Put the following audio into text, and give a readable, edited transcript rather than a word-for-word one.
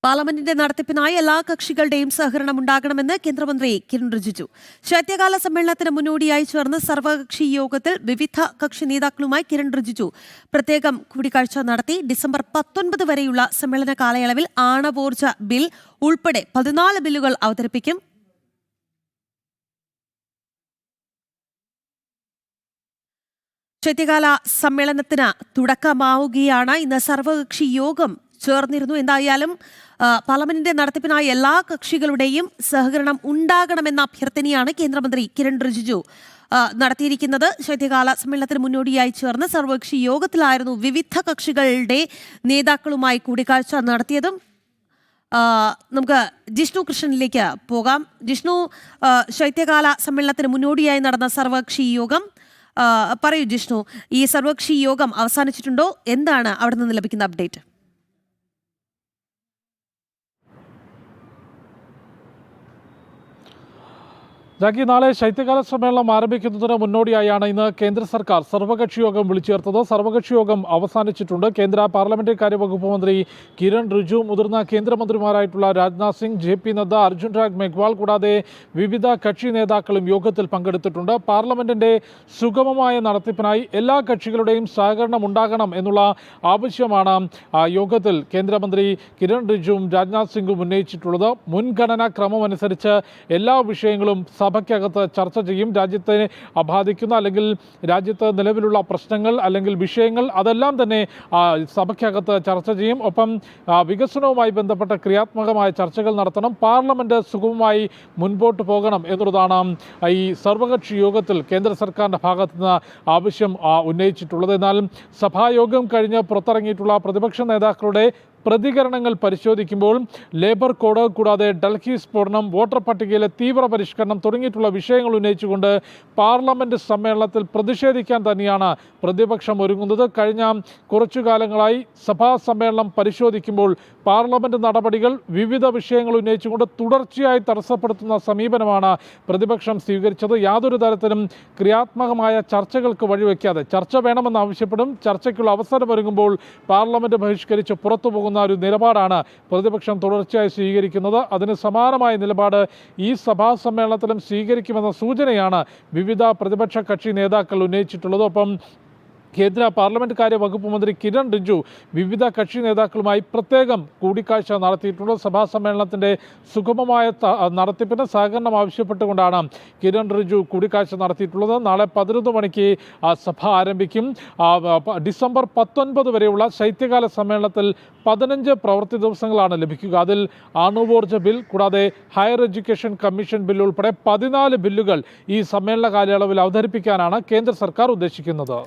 പാർലമെന്റിന്റെ നടത്തിപ്പിനായി എല്ലാ കക്ഷികളുടെയും സഹകരണം ഉണ്ടാകണമെന്ന് കേന്ദ്രമന്ത്രി കിരൺ റിജിജു. ശൈത്യകാല സമ്മേളനത്തിന് മുന്നോടിയായി ചേർന്ന സർവകക്ഷി യോഗത്തിൽ വിവിധ കക്ഷി നേതാക്കളുമായി കിരൺ റിജിജു പ്രത്യേകം കൂടിക്കാഴ്ച നടത്തി. ഡിസംബർ 19 വരെയുള്ള സമ്മേളന കാലയളവിൽ ആണവോർജ ബിൽ ഉൾപ്പെടെ 14 ബില്ലുകൾ അവതരിപ്പിക്കും. ശൈത്യകാല സമ്മേളനത്തിന് തുടക്കമാവുകയാണ്. ഇന്ന് സർവകക്ഷി യോഗം ചേർന്നിരുന്നു. എന്തായാലും പാർലമെന്റിന്റെ നടത്തിപ്പിനായി എല്ലാ കക്ഷികളുടെയും സഹകരണം ഉണ്ടാകണമെന്ന അഭ്യർത്ഥനയാണ് കേന്ദ്രമന്ത്രി കിരൺ റിജിജു നടത്തിയിരിക്കുന്നത്. ശൈത്യകാല സമ്മേളനത്തിന് മുന്നോടിയായി ചേർന്ന സർവകക്ഷി യോഗത്തിലായിരുന്നു വിവിധ കക്ഷികളുടെ നേതാക്കളുമായി കൂടിക്കാഴ്ച നടത്തിയതും. നമുക്ക് ജിഷ്ണു കൃഷ്ണനിലേക്ക് പോകാം. ജിഷ്ണു, ശൈത്യകാല സമ്മേളനത്തിന് മുന്നോടിയായി നടന്ന സർവകക്ഷി യോഗം പറയൂ ജിഷ്ണു, ഈ സർവകക്ഷി യോഗം അവസാനിച്ചിട്ടുണ്ടോ? എന്താണ് അവിടെ നിന്ന് ലഭിക്കുന്ന അപ്ഡേറ്റ്? ജാക്കി, നാളെ ശൈത്യകാല സമ്മേളനം ആരംഭിക്കുന്നതിന് മുന്നോടിയായാണ് ഇന്ന് കേന്ദ്ര സർക്കാർ സർവകക്ഷി യോഗം വിളിച്ചു ചേർത്തത്. സർവകക്ഷി യോഗം അവസാനിച്ചിട്ടുണ്ട്. കേന്ദ്ര പാർലമെന്ററി കാര്യ വകുപ്പ് മന്ത്രി കിരൺ റിജിജു, മുതിർന്ന കേന്ദ്രമന്ത്രിമാരായിട്ടുള്ള രാജ്നാഥ് സിംഗ്, JP നദ്ദ, അർജുൻ രാഗ് മെഗ്വാൾ കൂടാതെ വിവിധ കക്ഷി നേതാക്കളും യോഗത്തിൽ പങ്കെടുത്തിട്ടുണ്ട്. പാർലമെന്റിന്റെ സുഗമമായ നടത്തിപ്പിനായി എല്ലാ കക്ഷികളുടെയും സഹകരണം ഉണ്ടാകണം എന്നുള്ള ആവശ്യമാണ് യോഗത്തിൽ കേന്ദ്രമന്ത്രി കിരൺ റിജിജുവും രാജ്നാഥ് സിംഗും ഉന്നയിച്ചിട്ടുള്ളത്. മുൻഗണനാ ക്രമമനുസരിച്ച് എല്ലാ വിഷയങ്ങളും സഭയ്ക്കകത്ത് ചർച്ച ചെയ്യും. രാജ്യത്തെ ബാധിക്കുന്ന അല്ലെങ്കിൽ രാജ്യത്ത് നിലവിലുള്ള പ്രശ്നങ്ങൾ അല്ലെങ്കിൽ വിഷയങ്ങൾ അതെല്ലാം തന്നെ സഭയ്ക്കകത്ത് ചർച്ച ചെയ്യും. ഒപ്പം വികസനവുമായി ബന്ധപ്പെട്ട ക്രിയാത്മകമായ ചർച്ചകൾ നടത്തണം. പാർലമെന്റ് സുഗമമായി മുൻപോട്ട് പോകണം എന്നുള്ളതാണ് ഈ സർവകക്ഷി യോഗത്തിൽ കേന്ദ്ര സർക്കാരിൻ്റെ ഭാഗത്തു നിന്ന് ആവശ്യം ഉന്നയിച്ചിട്ടുള്ളത്. എന്നാൽ സഭായോഗം കഴിഞ്ഞ് പുറത്തിറങ്ങിയിട്ടുള്ള പ്രതിപക്ഷ നേതാക്കളുടെ പ്രതികരണങ്ങൾ പരിശോധിക്കുമ്പോൾ ലേബർ കോഡ് കൂടാതെ ഡൽഹി സ്ഫോടനം, വോട്ടർ പട്ടികയിലെ തീവ്ര പരിഷ്കരണം തുടങ്ങിയിട്ടുള്ള വിഷയങ്ങൾ ഉന്നയിച്ചുകൊണ്ട് പാർലമെന്റ് സമ്മേളനത്തിൽ പ്രതിഷേധിക്കാൻ തന്നെയാണ് പ്രതിപക്ഷം ഒരുങ്ങുന്നത്. കഴിഞ്ഞ കുറച്ചു കാലങ്ങളായി സഭാ സമ്മേളനം പരിശോധിക്കുമ്പോൾ പാർലമെന്റ് നടപടികൾ വിവിധ വിഷയങ്ങൾ ഉന്നയിച്ചുകൊണ്ട് തുടർച്ചയായി തടസ്സപ്പെടുത്തുന്ന സമീപനമാണ് പ്രതിപക്ഷം സ്വീകരിച്ചത്. യാതൊരു തരത്തിലും ക്രിയാത്മകമായ ചർച്ചകൾക്ക് വഴിവെക്കാതെ ചർച്ച വേണമെന്ന് ആവശ്യപ്പെടും. ചർച്ചയ്ക്കുള്ള അവസരമൊരുങ്ങുമ്പോൾ പാർലമെന്റ് ബഹിഷ്കരിച്ച് പുറത്തു പോകുന്ന ഒരു നിലപാടാണ് പ്രതിപക്ഷം തുടർച്ചയായി സ്വീകരിക്കുന്നത്. അതിന് സമാനമായ നിലപാട് ഈ സഭാ സമ്മേളനത്തിലും സ്വീകരിക്കുമെന്ന സൂചനയാണ് വിവിധ പ്രതിപക്ഷ കക്ഷി നേതാക്കൾ ഉന്നയിച്ചിട്ടുള്ളത്. ഒപ്പം കേന്ദ്ര പാർലമെന്റ് കാര്യ വകുപ്പ് മന്ത്രി കിരൺ റിജിജു വിവിധ കക്ഷി നേതാക്കളുമായി പ്രത്യേകം കൂടിക്കാഴ്ച നടത്തിയിട്ടുണ്ട്. സഭാ സമ്മേളനത്തിൻ്റെ സുഗമമായ നടത്തിപ്പിന് സഹകരണം ആവശ്യപ്പെട്ടുകൊണ്ടാണ് കിരൺ റിജിജു കൂടിക്കാഴ്ച നടത്തിയിട്ടുള്ളത്. നാളെ 11 മണിക്ക് സഭ ആരംഭിക്കും. ഡിസംബർ 19 വരെയുള്ള ശൈത്യകാല സമ്മേളനത്തിൽ 15 പ്രവൃത്തി ദിവസങ്ങളാണ് ലഭിക്കുക. അതിൽ ആണവോർജ ബിൽ കൂടാതെ ഹയർ എഡ്യൂക്കേഷൻ കമ്മീഷൻ ബിൽ ഉൾപ്പെടെ 14 ബില്ലുകൾ ഈ സമ്മേളന കാലയളവിൽ അവതരിപ്പിക്കാനാണ് കേന്ദ്ര സർക്കാർ ഉദ്ദേശിക്കുന്നത്.